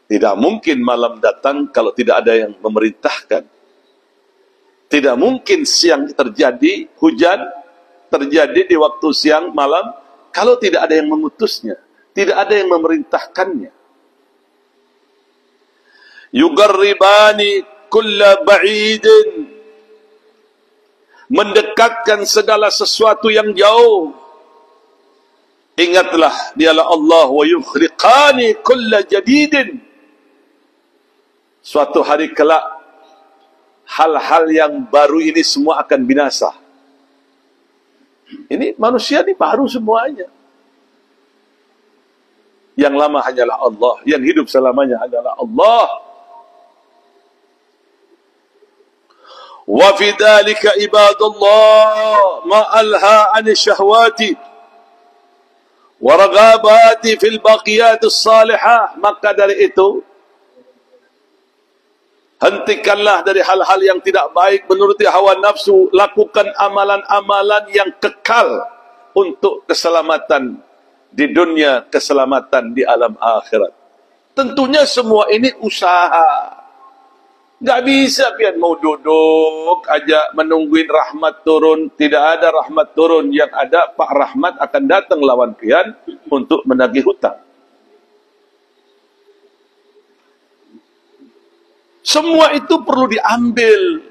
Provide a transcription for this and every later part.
Tidak mungkin malam datang kalau tidak ada yang memerintahkan. Tidak mungkin siang terjadi, hujan terjadi di waktu siang malam, kalau tidak ada yang memutusnya, tidak ada yang memerintahkannya. Yugarribani kulla ba'idin, mendekatkan segala sesuatu yang jauh. Ingatlah, dialah Allah, wa yukhriqani kulla jadidin. Suatu hari kelak, hal-hal yang baru ini semua akan binasa. Ini manusia ini baru semuanya. Yang lama hanyalah Allah, yang hidup selamanya adalah Allah. Wa fi dzalika ibadallah ma alha 'an syahwati wa raghabati fil baqiyat as-salihah. Maka dari itu, hentikanlah dari hal-hal yang tidak baik menuruti hawa nafsu, lakukan amalan-amalan yang kekal untuk keselamatan di dunia, keselamatan di alam akhirat. Tentunya semua ini usaha. Gak bisa pian mau duduk aja menungguin rahmat turun. Tidak ada rahmat turun. Yang ada Pak Rahmat akan datang lawan pian untuk menagih hutang. Semua itu perlu diambil.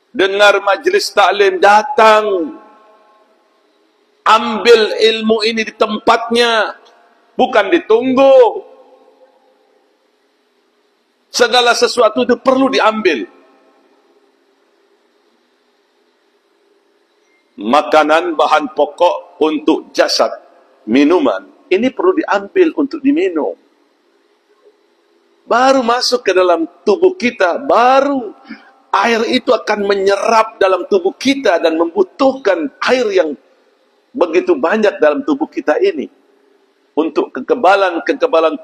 Dengar majelis taklim, datang. Ambil ilmu ini di tempatnya. Bukan ditunggu. Segala sesuatu itu perlu diambil. Makanan, bahan pokok untuk jasad, minuman, ini perlu diambil untuk diminum. Baru masuk ke dalam tubuh kita, baru air itu akan menyerap dalam tubuh kita dan membutuhkan air yang begitu banyak dalam tubuh kita ini untuk kekebalan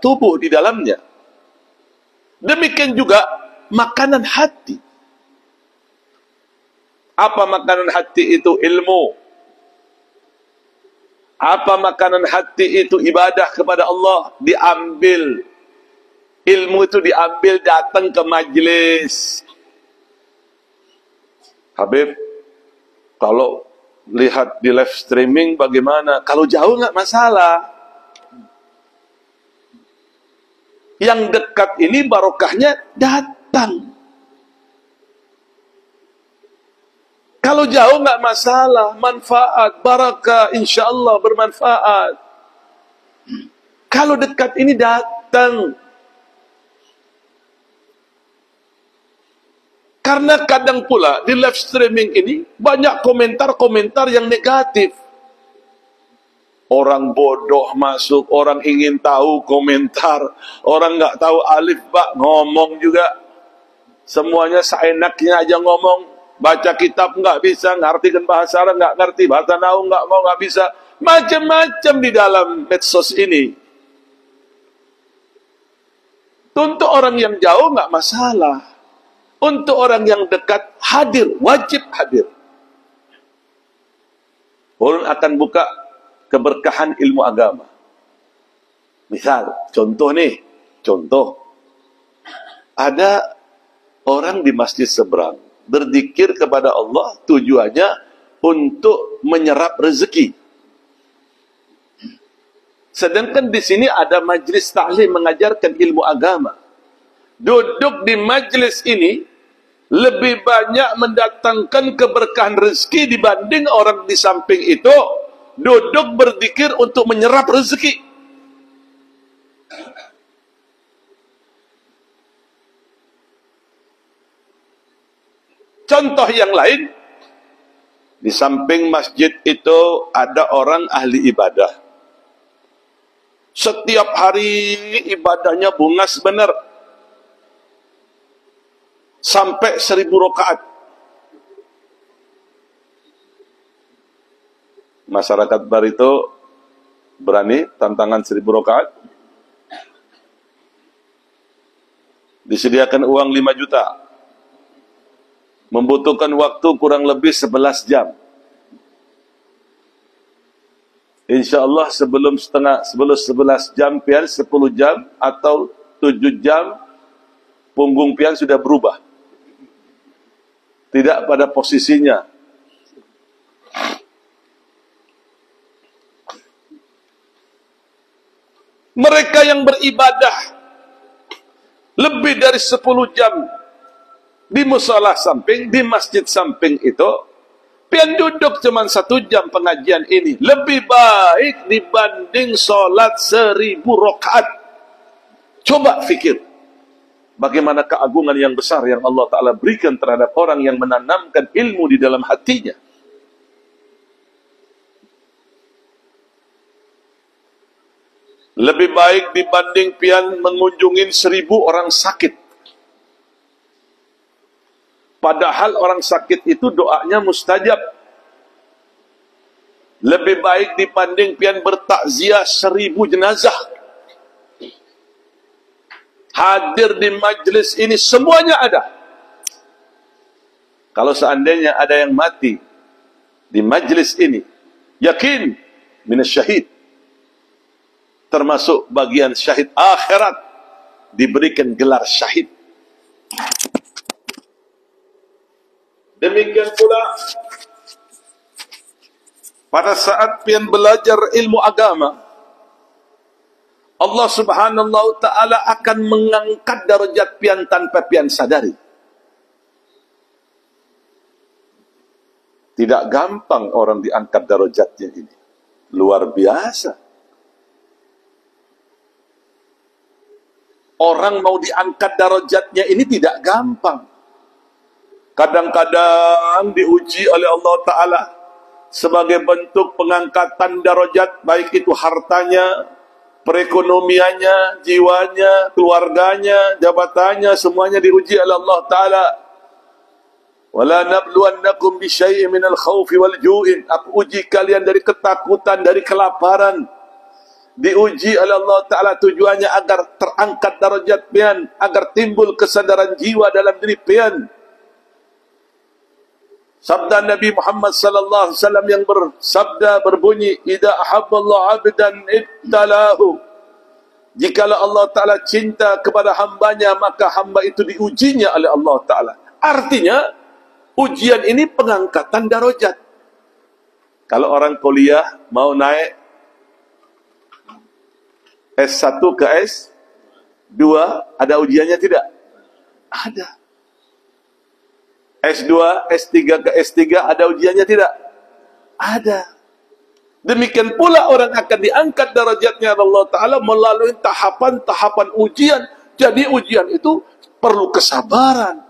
tubuh di dalamnya. Demikian juga makanan hati. Apa makanan hati itu? Ilmu. Apa makanan hati itu? Ibadah kepada Allah. Diambil. Ilmu itu diambil, datang ke majlis. Habib, kalau lihat di live streaming bagaimana? Kalau jauh nggak masalah. Yang dekat ini barokahnya datang. Kalau jauh nggak masalah, manfaat, barakah, insya Allah bermanfaat. Kalau dekat ini datang. Karena kadang pula di live streaming ini banyak komentar-komentar yang negatif. Orang bodoh masuk, orang ingin tahu komentar, orang nggak tahu alif ba ngomong juga. Semuanya seenaknya aja ngomong, baca kitab nggak bisa, ngartikan bahasa Arab nggak ngerti, bahasa Nahu nggak bisa, macam-macam di dalam medsos ini. Untuk orang yang jauh nggak masalah, untuk orang yang dekat hadir, wajib hadir. Ulun akan buka keberkahan ilmu agama. Misal, contoh, ada orang di masjid seberang berzikir kepada Allah, tujuannya untuk menyerap rezeki. Sedangkan di sini ada majlis taklim mengajarkan ilmu agama. Duduk di majlis ini lebih banyak mendatangkan keberkahan rezeki dibanding orang di samping itu duduk berzikir untuk menyerap rezeki. Contoh yang lain, di samping masjid itu ada orang ahli ibadah. Setiap hari ibadahnya bungas benar. Sampai 1000 rakaat. Masyarakat Barito berani tantangan 1000 rakaat. Disediakan uang 5 juta. Membutuhkan waktu kurang lebih 11 jam. Insya Allah sebelum 11 jam, pian 10 jam atau 7 jam, punggung pian sudah berubah. Tidak pada posisinya. Mereka yang beribadah lebih dari 10 jam di musala samping, di masjid samping itu, pian duduk cuma 1 jam pengajian ini, lebih baik dibanding sholat 1000 rakaat. Coba fikir, bagaimana keagungan yang besar yang Allah Ta'ala berikan terhadap orang yang menanamkan ilmu di dalam hatinya. Lebih baik dibanding pian mengunjungin 1000 orang sakit. Padahal orang sakit itu doanya mustajab. Lebih baik dibanding pian bertakziah 1000 jenazah. Hadir di majlis ini semuanya ada. Kalau seandainya ada yang mati di majlis ini, yakin minasyahid, termasuk bagian syahid akhirat, diberikan gelar syahid. Demikian pula pada saat pian belajar ilmu agama, Allah Subhanahu wa Ta'ala akan mengangkat darajat pian tanpa pian sadari. Tidak gampang orang diangkat darajatnya ini. Luar biasa. Orang mau diangkat darajatnya ini tidak gampang. Kadang-kadang diuji oleh Allah Ta'ala sebagai bentuk pengangkatan darajat, baik itu hartanya, perekonomiannya, jiwanya, keluarganya, jabatannya, semuanya diuji oleh Allah Ta'ala. Wala nabluwannakum bisyai'in minal khawfi wal ju'in. Aku uji kalian dari ketakutan, dari kelaparan. Diuji oleh Allah Ta'ala tujuannya agar terangkat darajat pian, agar timbul kesadaran jiwa dalam diri pian. Sabda Nabi Muhammad sallallahu alaihi wasallam yang bersabda berbunyi, "Idza ahabballahu 'abdan ibtalahu." Jikalau Allah Ta'ala cinta kepada hambanya, maka hamba itu diujinya oleh Allah Ta'ala. Artinya, ujian ini pengangkatan darajat. Kalau orang kuliah mau naik S1 ke S2, ada ujiannya tidak? Ada. S2, S3 ke S3, ada ujiannya tidak? Ada. Demikian pula orang akan diangkat darajatnya oleh Allah Ta'ala melalui tahapan-tahapan ujian. Jadi ujian itu perlu kesabaran.